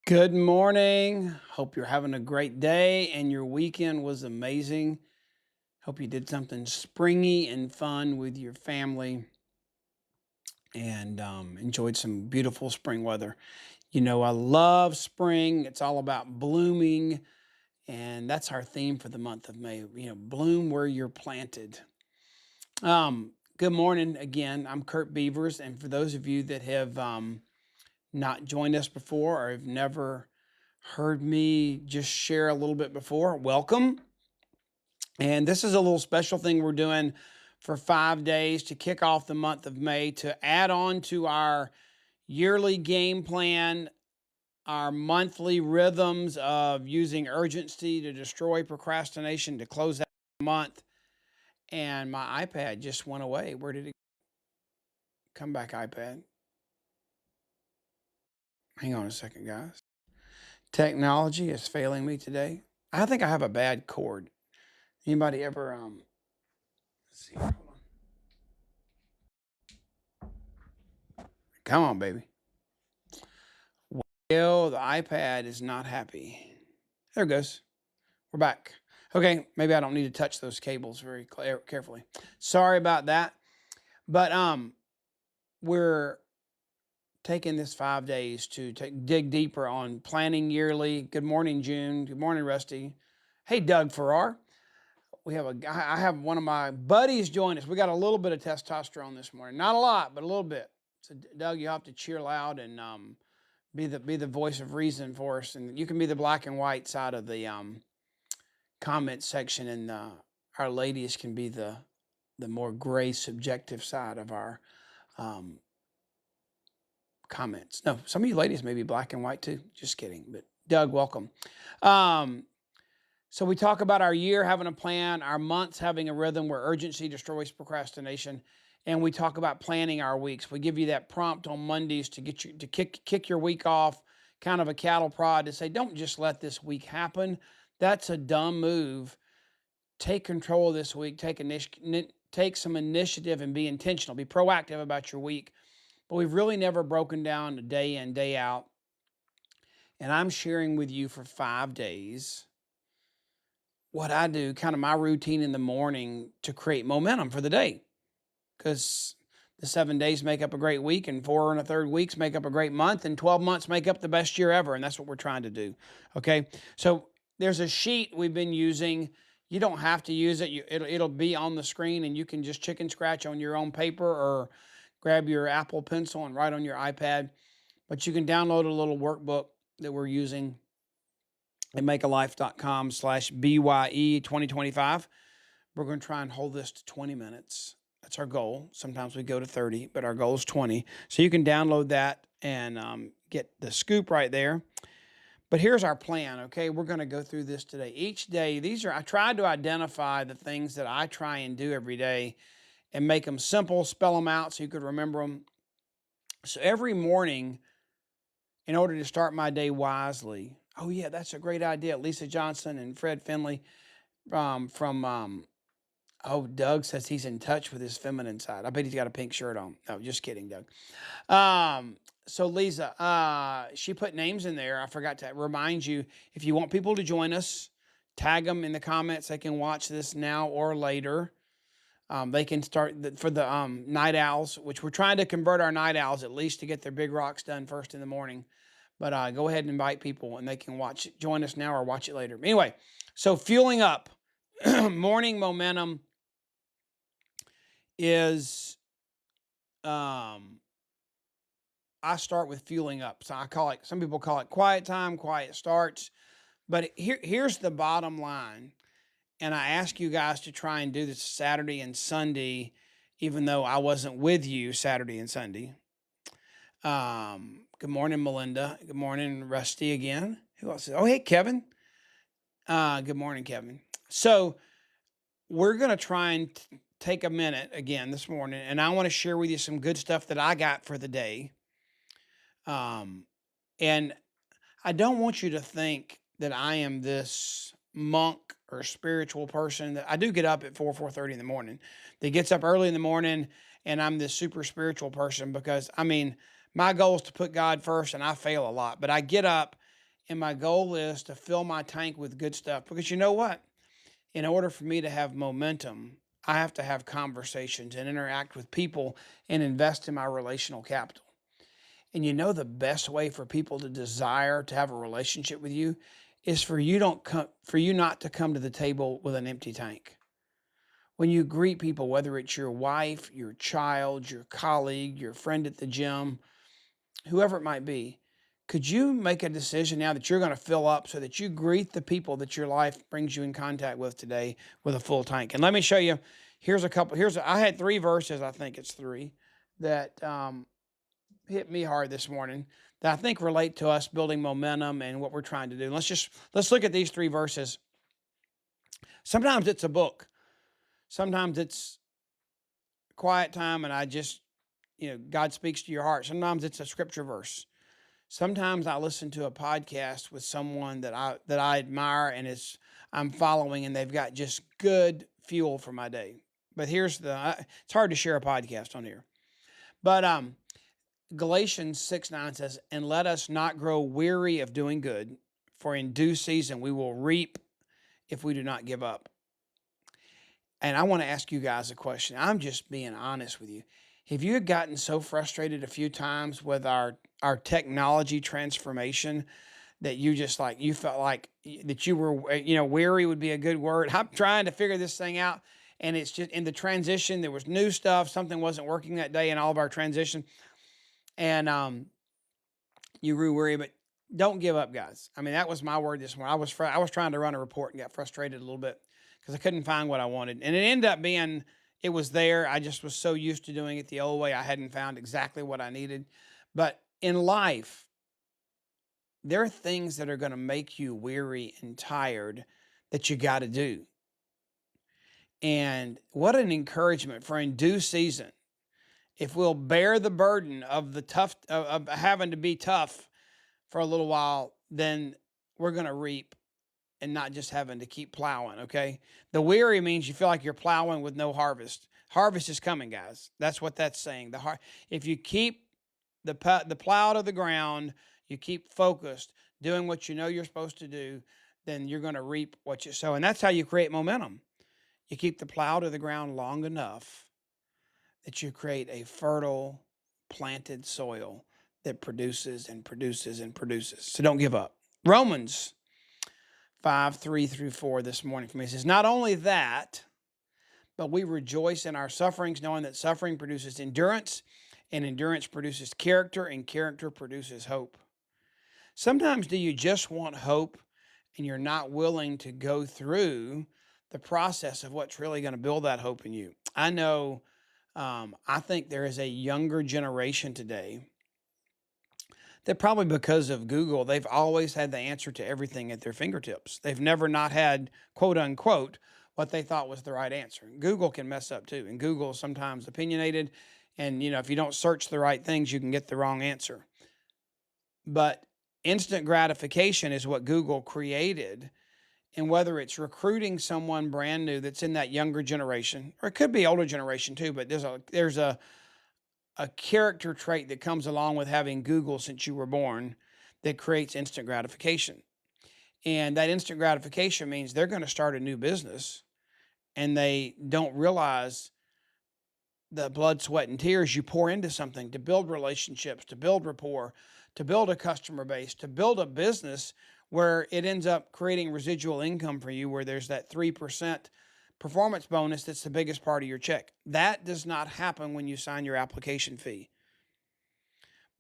Good morning. Hope you're having a great day and your weekend was amazing. Hope you did something springy and fun with your family and enjoyed some beautiful spring weather. You know, I love spring. It's all about blooming, and that's our theme for the month of May. Bloom where you're planted. Good morning again. I'm Curt Beavers, and for those of you that have not joined us before or have never heard me just share a little bit before, welcome. And this is a little special thing we're doing for 5 days to kick off the month of May to add on to our yearly game plan, our monthly rhythms of using urgency to destroy procrastination to close out the month. And my iPad just went away. Where did it come back, iPad? Hang on a second, guys. Technology is failing me today. I think I have a bad cord. Anybody ever let's see, hold on. Come on, baby. Well, the iPad is not happy. There it goes. We're back. Okay, maybe I don't need to touch those cables very carefully. Sorry about that. But we're taking this 5 days to dig deeper on planning yearly. Good morning, June. Good morning, Rusty. Hey, Doug Farrar. We have a guy. I have one of my buddies join us. We got a little bit of testosterone this morning. Not a lot, but a little bit. So, Doug, you have to cheer loud and be the voice of reason for us, and you can be the black and white side of the comment section, and our ladies can be the more gray subjective side of our um, comments. No, some of you ladies may be black and white too. Just kidding. But Doug, welcome. So we talk about our year having a plan, our months having a rhythm where urgency destroys procrastination, and we talk about planning our weeks. We give you that prompt on Mondays to get you to kick your week off, kind of a cattle prod to say, don't just let this week happen. That's a dumb move. Take control of this week. Take some initiative and be intentional. Be proactive about your week. But we've really never broken down a day in, day out. And I'm sharing with you for 5 days what I do, kind of my routine in the morning to create momentum for the day. Because the 7 days make up a great week, and 4 1/3 weeks make up a great month, and 12 months make up the best year ever. And that's what we're trying to do. Okay. So there's a sheet we've been using. You don't have to use it. It'll be on the screen, and you can just chicken scratch on your own paper or grab your Apple Pencil and write on your iPad. But you can download a little workbook that we're using at makealife.com/BYE 2025. We're going to try and hold this to 20 minutes. That's our goal. Sometimes we go to 30, but our goal is 20. So you can download that and get the scoop right there. But here's our plan, okay? We're going to go through this today. Each day, I tried to identify the things that I try and do every day and make them simple, spell them out so you could remember them. So every morning, in order to start my day wisely, oh yeah, that's a great idea. Lisa Johnson and Fred Finley Doug says he's in touch with his feminine side. I bet he's got a pink shirt on. No, just kidding, Doug. So Lisa, she put names in there. I forgot to remind you, if you want people to join us, tag them in the comments. They can watch this now or later. They can start for the night owls, which we're trying to convert our night owls at least to get their big rocks done first in the morning. But go ahead and invite people, and they can join us now or watch it later. Anyway, so fueling up, morning momentum is I start with fueling up. So some people call it quiet time, quiet starts. But here's the bottom line. And I ask you guys to try and do this Saturday and Sunday, even though I wasn't with you Saturday and Sunday. Good morning, Melinda. Good morning, Rusty again. Who else? Oh, hey, Kevin. Good morning, Kevin. So we're going to try and take a minute again this morning, and I want to share with you some good stuff that I got for the day. And I don't want you to think that I am this monk or spiritual person. That I do get up at 4:30 in the morning. That gets up early in the morning, and I'm this super spiritual person because my goal is to put God first, and I fail a lot. But I get up And my goal is to fill my tank with good stuff. Because you know what? In order for me to have momentum, I have to have conversations and interact with people and invest in my relational capital. And you know the best way for people to desire to have a relationship with you is for you not to come to the table with an empty tank. When you greet people, whether it's your wife, your child, your colleague, your friend at the gym, whoever it might be, could you make a decision now that you're going to fill up so that you greet the people that your life brings you in contact with today with a full tank? And let me show you. Here's a couple. I had 3 verses. I think it's three that hit me hard this morning that I think relate to us building momentum and what we're trying to do. Let's look at these 3 verses. Sometimes it's a book. Sometimes it's quiet time, and God speaks to your heart. Sometimes it's a scripture verse. Sometimes I listen to a podcast with someone that I admire and I'm following, and they've got just good fuel for my day. But it's hard to share a podcast on here. But Galatians 6:9 says, "And let us not grow weary of doing good, for in due season we will reap if we do not give up." And I want to ask you guys a question. I'm just being honest with you. Have you gotten so frustrated a few times with our technology transformation that you felt like that you were, weary would be a good word. I'm trying to figure this thing out, and it's just in the transition. There was new stuff. Something wasn't working that day in all of our transition, and you grew weary. But don't give up, guys. I mean, that was my word this morning. I was trying to run a report and got frustrated a little bit because I couldn't find what I wanted, and it ended up being it was there. I just was so used to doing it the old way. I hadn't found exactly what I needed. But in life, there are things that are going to make you weary and tired that you got to do. And what an encouragement for in due season. If we'll bear the burden of the tough of having to be tough for a little while, then we're going to reap and not just having to keep plowing, okay? The weary means you feel like you're plowing with no harvest. Harvest is coming, guys. That's what that's saying. If you keep the plow to the ground, you keep focused, doing what you know you're supposed to do, then you're going to reap what you sow. And that's how you create momentum. You keep the plow to the ground long enough that you create a fertile, planted soil that produces and produces and produces. So don't give up. Romans 5:3-4 this morning for me. It says, "Not only that, but we rejoice in our sufferings, knowing that suffering produces endurance, and endurance produces character, and character produces hope." Sometimes do you just want hope and you're not willing to go through the process of what's really going to build that hope in you? I know, I think there is a younger generation today that probably because of Google, they've always had the answer to everything at their fingertips. They've never not had, quote unquote, what they thought was the right answer. Google can mess up too. And Google is sometimes opinionated. And, if you don't search the right things, you can get the wrong answer. But instant gratification is what Google created. And whether it's recruiting someone brand new that's in that younger generation, or it could be older generation too, but there's a character trait that comes along with having Google since you were born that creates instant gratification. And that instant gratification means they're going to start a new business and they don't realize the blood, sweat, and tears you pour into something to build relationships, to build rapport, to build a customer base, to build a business where it ends up creating residual income for you, where there's that 3% performance bonus that's the biggest part of your check. That does not happen when you sign your application fee.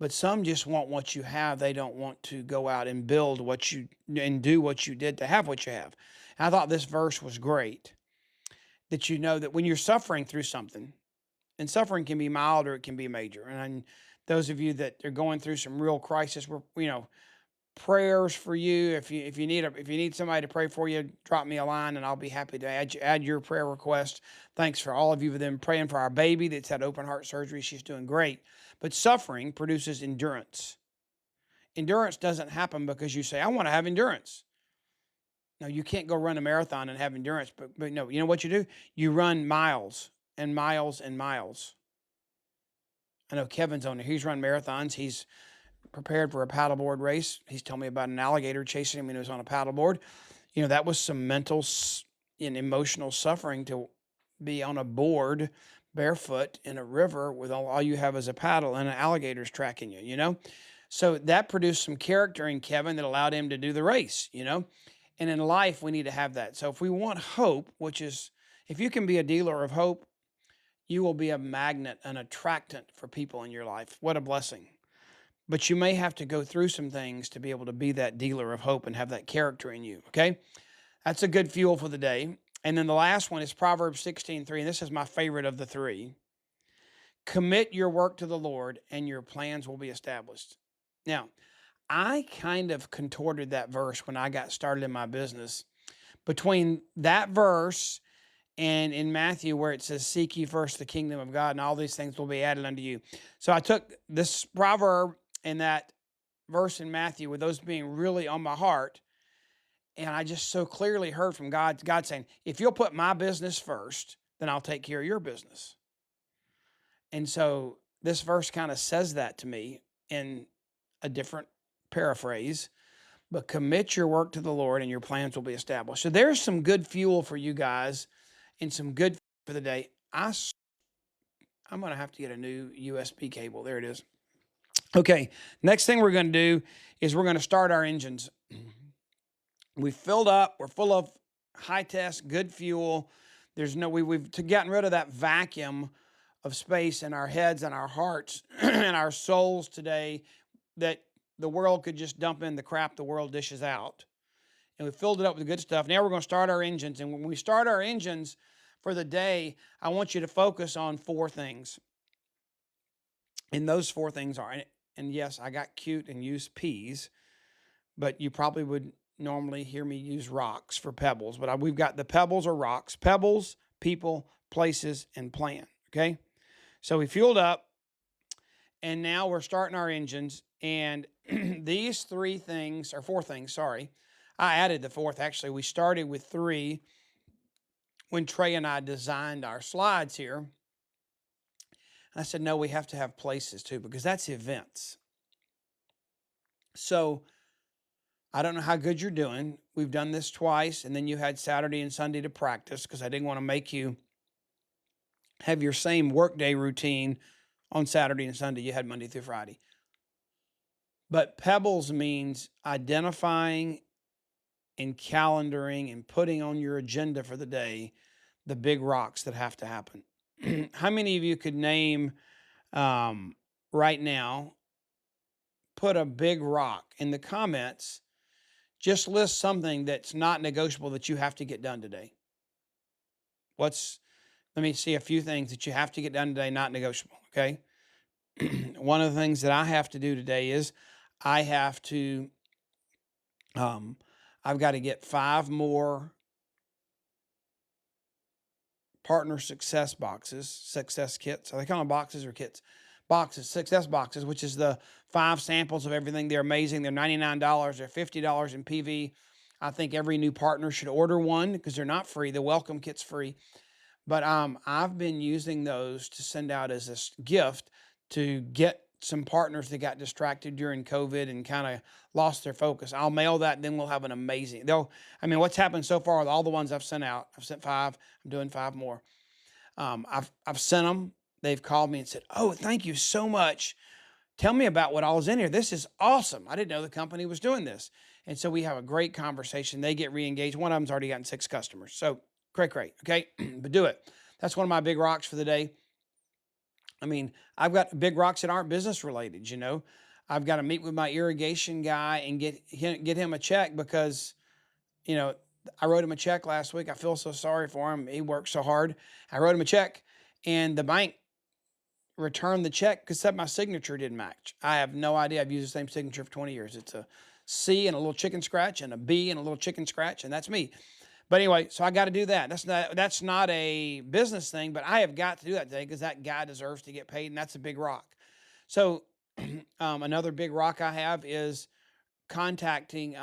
But some just want what you have. They don't want to go out and build and do what you did to have what you have. And I thought this verse was great, that you know that when you're suffering through something, and suffering can be mild or it can be major. And those of you that are going through some real crisis, prayers for you. If you need somebody to pray for you, drop me a line and I'll be happy to add your prayer request. Thanks for all of you for them praying for our baby that's had open heart surgery. She's doing great. But suffering produces endurance. Endurance doesn't happen because you say, "I want to have endurance." No, you can't go run a marathon and have endurance. But no, you know what you do? You run miles and miles and miles. I know Kevin's on there. He's run marathons. He's prepared for a paddleboard race. He's told me about an alligator chasing him when he was on a paddleboard. That was some mental and emotional suffering to be on a board barefoot in a river with all you have is a paddle and an alligator's tracking you. So that produced some character in Kevin that allowed him to do the race. And in life, we need to have that. So if we want hope, which is, if you can be a dealer of hope, you will be a magnet, an attractant for people in your life. What a blessing. But you may have to go through some things to be able to be that dealer of hope and have that character in you. Okay. That's a good fuel for the day. And then the last one is Proverbs 16:3. And this is my favorite of the three. Commit your work to the Lord and your plans will be established. Now, I kind of contorted that verse when I got started in my business. Between that verse and in Matthew, where it says, seek ye first the kingdom of God, and all these things will be added unto you. So I took this proverb and that verse in Matthew, with those being really on my heart, and I just so clearly heard from God saying, if you'll put my business first, then I'll take care of your business. And so this verse kind of says that to me in a different paraphrase, but commit your work to the Lord and your plans will be established. So there's some good fuel for you guys and some good for the day. I'm going to have to get a new USB cable. There it is. Okay, next thing we're going to do is we're going to start our engines. We filled up. We're full of high test, good fuel. We've gotten rid of that vacuum of space in our heads and our hearts and our souls today that the world could just dump in the crap the world dishes out. And we filled it up with good stuff. Now we're going to start our engines. And when we start our engines for the day, I want you to focus on 4 things. And those 4 things are, and yes, I got cute and used peas, but you probably would normally hear me use rocks for pebbles. But we've got the pebbles or rocks: pebbles, people, places, and plan. Okay? So we fueled up, and now we're starting our engines. And these 3 things, or 4 things, sorry. I added the 4th, actually. We started with 3 when Trey and I designed our slides here. And I said, no, we have to have places too, because that's events. So I don't know how good you're doing. We've done this twice, and then you had Saturday and Sunday to practice because I didn't want to make you have your same workday routine on Saturday and Sunday. You had Monday through Friday. But pebbles means identifying and calendaring and putting on your agenda for the day the big rocks that have to happen. How many of you could name right now, put a big rock in the comments, just list something that's not negotiable that you have to get done today? Let me see a few things that you have to get done today, not negotiable, okay? One of the things that I have to do today is I've got to get 5 more partner success kits. Are they calling them boxes or kits? Boxes, success boxes, which is the 5 samples of everything. They're amazing. They're $99. They're $50 in PV. I think every new partner should order one because they're not free. The welcome kit's free. But I've been using those to send out as a gift to get some partners that got distracted during COVID and kind of lost their focus. I'll mail that, and then we'll have an amazing. What's happened so far with all the ones I've sent out? I've sent 5. I'm doing 5 more. I've sent them. They've called me and said, "Oh, thank you so much. Tell me about what all is in here. This is awesome. I didn't know the company was doing this." And so we have a great conversation. They get re-engaged. One of them's already gotten 6 customers. So great. Okay. But do it. That's one of my big rocks for the day. I've got big rocks that aren't business related. I've got to meet with my irrigation guy and get him a check because, I wrote him a check last week. I feel so sorry for him. He worked so hard. I wrote him a check, and the bank returned the check because my signature didn't match. I have no idea. I've used the same signature for 20 years. It's a C and a little chicken scratch and a B and a little chicken scratch, and that's me. But anyway, so I got to do that. That's not a business thing, but I have got to do that today because that guy deserves to get paid, and that's a big rock. So another big rock I have is contacting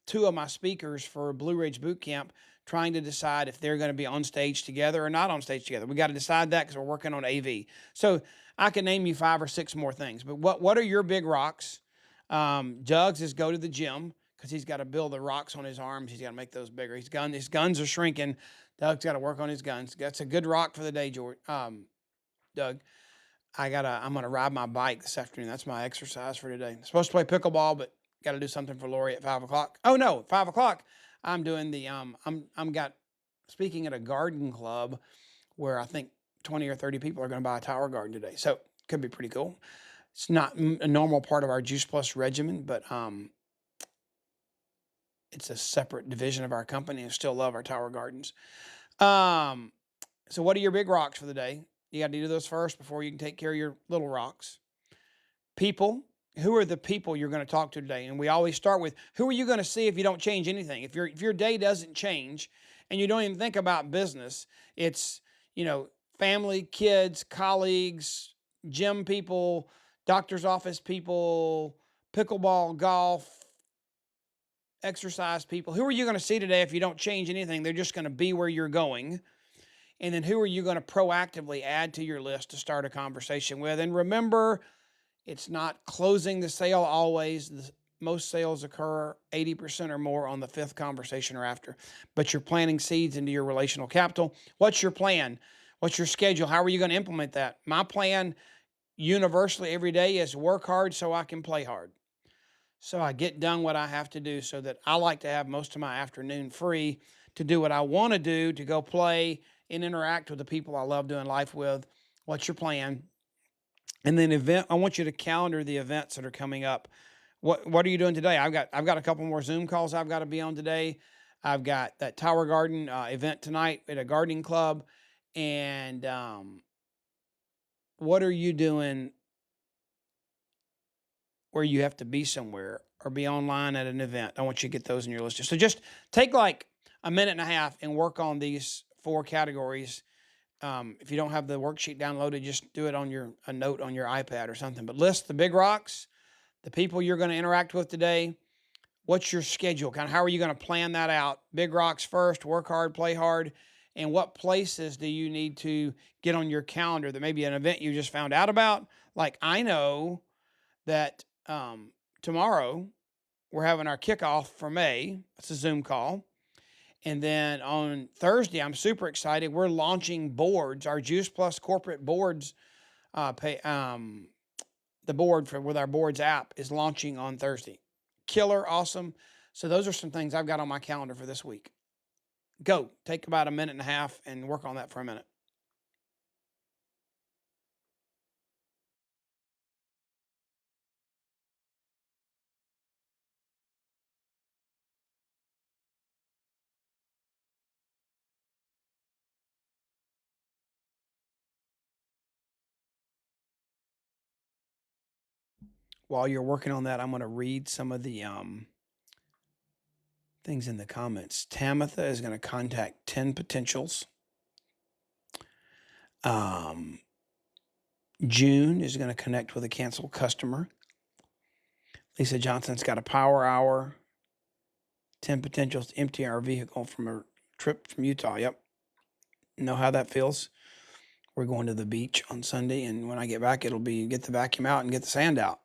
2 of my speakers for Blue Ridge Boot Camp trying to decide if they're going to be on stage together or not on stage together. We got to decide that because we're working on AV. So I can name you 5 or 6 more things. But what are your big rocks? Doug's is go to the gym because he's got to build the rocks on his arms. He's got to make those bigger. His guns are shrinking. Doug's got to work on his guns. That's a good rock for the day, Doug. I'm gonna ride my bike this afternoon. That's my exercise for today. I'm supposed to play pickleball, but got to do something for Lori at 5:00. Oh no, 5:00. I'm doing the speaking at a garden club where I think 20 or 30 people are going to buy a tower garden today. So could be pretty cool. It's not a normal part of our Juice Plus regimen, but it's a separate division of our company, and still love our tower gardens. So what are your big rocks for the day? You got to do those first before you can take care of your little rocks. People. Who are the people you're going to talk to today? And we always start with, who are you going to see if you don't change anything? If your day doesn't change and you don't even think about business, it's, family, kids, colleagues, gym people, doctor's office people, pickleball, golf, exercise people. Who are you going to see today if you don't change anything? They're just going to be where you're going. And then who are you going to proactively add to your list to start a conversation with? And remember, it's not closing the sale always. Most sales occur 80% or more on the 5th conversation or after. But you're planting seeds into your relational capital. What's your plan? What's your schedule? How are you going to implement that? My plan universally every day is work hard so I can play hard. So I get done what I have to do, so that I like to have most of my afternoon free to do what I want to do, to go play and interact with the people I love doing life with. What's your plan? And then I want you to calendar the events that are coming up. What are you doing today? I've got a couple more Zoom calls I've got to be on today. I've got that Tower Garden event tonight at a gardening club. And what are you doing where you have to be somewhere or be online at an event? I want you to get those in your list. So just take like a minute and a half and work on these 4 categories. If you don't have the worksheet downloaded, just do it on a note on your iPad or something. But list the big rocks, the people you're going to interact with today. What's your schedule? How are you going to plan that out? Big rocks first, work hard, play hard. And what places do you need to get on your calendar that maybe an event you just found out about? Like, I know that tomorrow we're having our kickoff for May. It's a Zoom call. And then on Thursday, I'm super excited. We're launching boards, our Juice Plus corporate boards. The board with our boards app is launching on Thursday. Killer, awesome. So those are some things I've got on my calendar for this week. Go, take about a minute and a half and work on that for a minute. While you're working on that, I'm going to read some of the things in the comments. Tamitha is going to contact 10 potentials. June is going to connect with a canceled customer. Lisa Johnson's got a power hour. 10 potentials to empty our vehicle from a trip from Utah. Yep. Know how that feels. We're going to the beach on Sunday, and when I get back, it'll be get the vacuum out and get the sand out,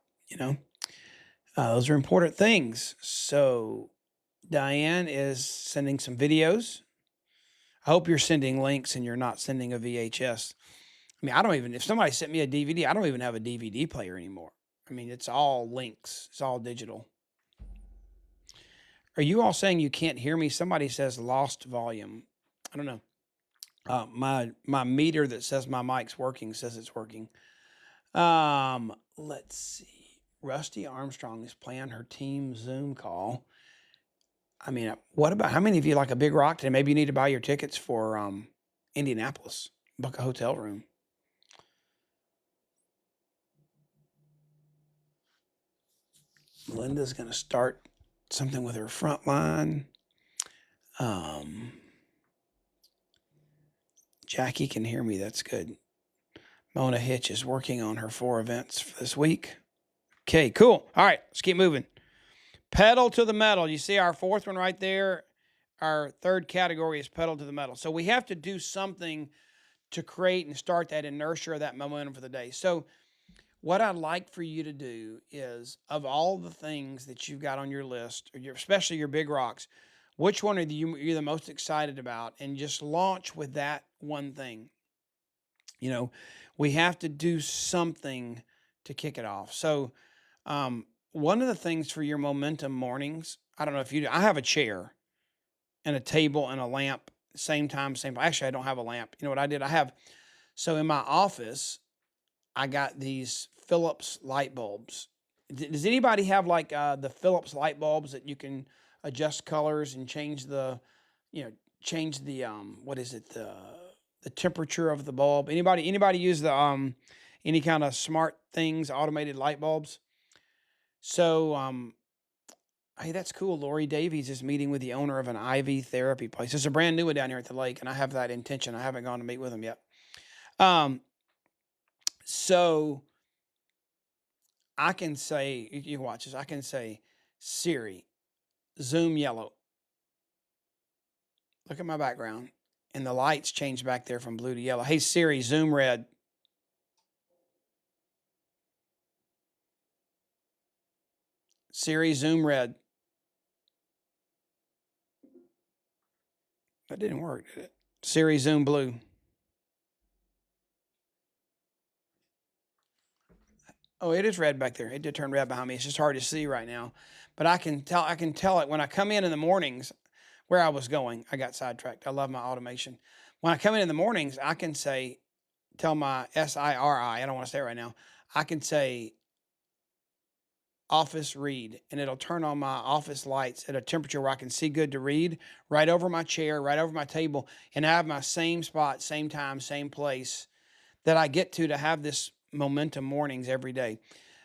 Those are important things. So Diane is sending some videos. I hope you're sending links and you're not sending a VHS. If somebody sent me a DVD, I don't even have a DVD player anymore. It's all links. It's all digital. Are you all saying you can't hear me? Somebody says lost volume. I don't know. My meter that says my mic's working says it's working. Let's see. Rusty Armstrong is playing her team Zoom call. What about, how many of you like a big rock today? Maybe you need to buy your tickets for Indianapolis. Book a hotel room. Melinda's going to start something with her front line. Jackie can hear me. That's good. Mona Hitch is working on her 4 events for this week. Okay, cool. All right, let's keep moving. Pedal to the metal. You see our 4th one right there? our third category is pedal to the metal. So we have to do something to create and start that inertia or that momentum for the day. So what I'd like for you to do is, of all the things that you've got on your list, or especially your big rocks, which one are you're the most excited about? And just launch with that one thing. You know, we have to do something to kick it off. So, one of the things for your momentum mornings, I don't know if you do, I have a chair and a table and a lamp, same time, same. Actually, I don't have a lamp. You know what I did? So in my office, I got these Philips light bulbs. Does anybody have like the Philips light bulbs that you can adjust colors and change you know, change the what is it, the temperature of the bulb? Anybody use the any kind of smart things, automated light bulbs? So hey, that's cool. Lori Davies is meeting with the owner of an IV therapy place. It's a brand new one down here at the lake, and I have that intention. I haven't gone to meet with them yet. Um, so I can say, you can watch this. I can say, Siri, zoom yellow. Look at my background, and the lights change back there from blue to yellow. Hey Siri, zoom red. Siri, zoom red. That didn't work, did it? Siri, zoom blue. Oh, it is red back there. It did turn red behind me. It's just hard to see right now, but I can tell it when I come in the mornings. Where I was going, I got sidetracked. I love my automation. When I come in the mornings, I can say, tell my SIRI, I don't want to say it right now. I can say office read, and it'll turn on my office lights at a temperature where I can see good to read, right over my chair, right over my table, and I have my same spot, same time, same place that I get to have this momentum mornings every day.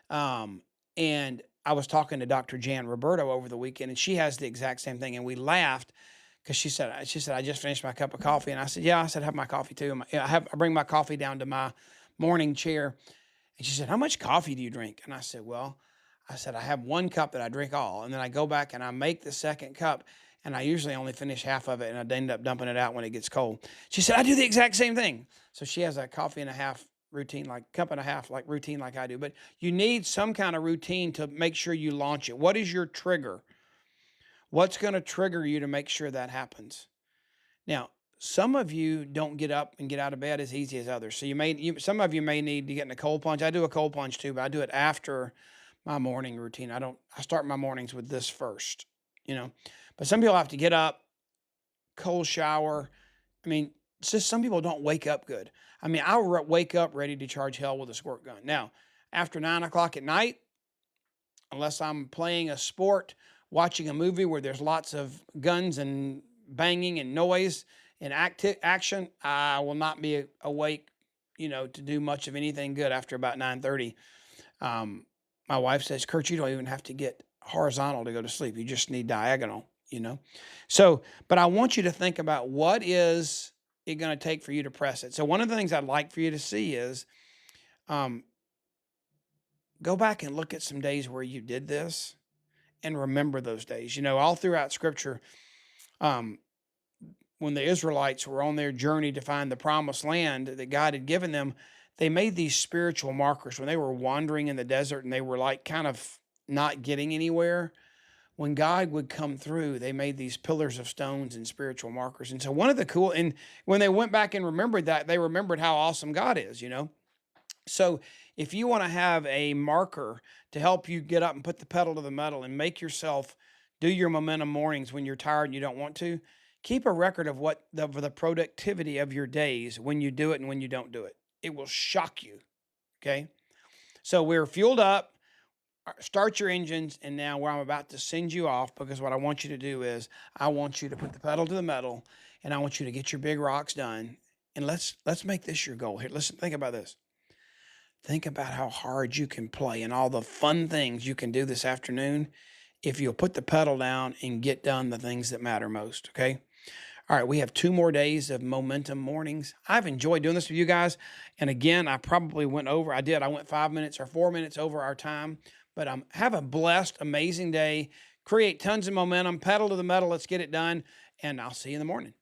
And I was talking to Dr. Jan Roberto over the weekend, and she has the exact same thing. And we laughed because she said, I just finished my cup of coffee. And I said, yeah, I said, have my coffee too. I bring my coffee down to my morning chair. And she said, how much coffee do you drink? And I said, well, I have one cup that I drink all. And then I go back and I make the second cup. And I usually only finish half of it, and I end up dumping it out when it gets cold. She said, I do the exact same thing. So she has a coffee and a half routine, like cup and a half, like routine like I do. But you need some kind of routine to make sure you launch it. What is your trigger? What's going to trigger you to make sure that happens? Now, some of you don't get up and get out of bed as easy as others. So some of you may need to get in a cold plunge. I do a cold plunge too, but I do it after my morning routine. I start my mornings with this first, you know. But some people have to get up, cold shower. I mean, it's just some people don't wake up good. I mean, wake up ready to charge hell with a squirt gun. Now, after 9 o'clock at night, unless I'm playing a sport, watching a movie where there's lots of guns and banging and noise and action, I will not be awake, to do much of anything good after about 9:30. My wife says, Curt, you don't even have to get horizontal to go to sleep. You just need diagonal. So, but I want you to think about what is it going to take for you to press it. So one of the things I'd like for you to see is go back and look at some days where you did this and remember those days. All throughout Scripture, when the Israelites were on their journey to find the promised land that God had given them, they made these spiritual markers when they were wandering in the desert and they were like kind of not getting anywhere. When God would come through, they made these pillars of stones and spiritual markers. And so and when they went back and remembered that, they remembered how awesome God is. So if you want to have a marker to help you get up and put the pedal to the metal and make yourself do your momentum mornings when you're tired and you don't want to, keep a record of what the productivity of your days when you do it and when you don't do it. It will shock you. Okay. So we're fueled up. Start your engines, and now where I'm about to send you off, because what I want you to do is I want you to put the pedal to the metal, and I want you to get your big rocks done. And let's make this your goal here. Listen, think about this. Think about how hard you can play and all the fun things you can do this afternoon if you'll put the pedal down and get done the things that matter most, okay? All right, we have 2 more days of momentum mornings. I've enjoyed doing this with you guys. And again, I probably went over. I went 5 minutes or 4 minutes over our time. But have a blessed, amazing day. Create tons of momentum. Pedal to the metal. Let's get it done. and I'll see you in the morning.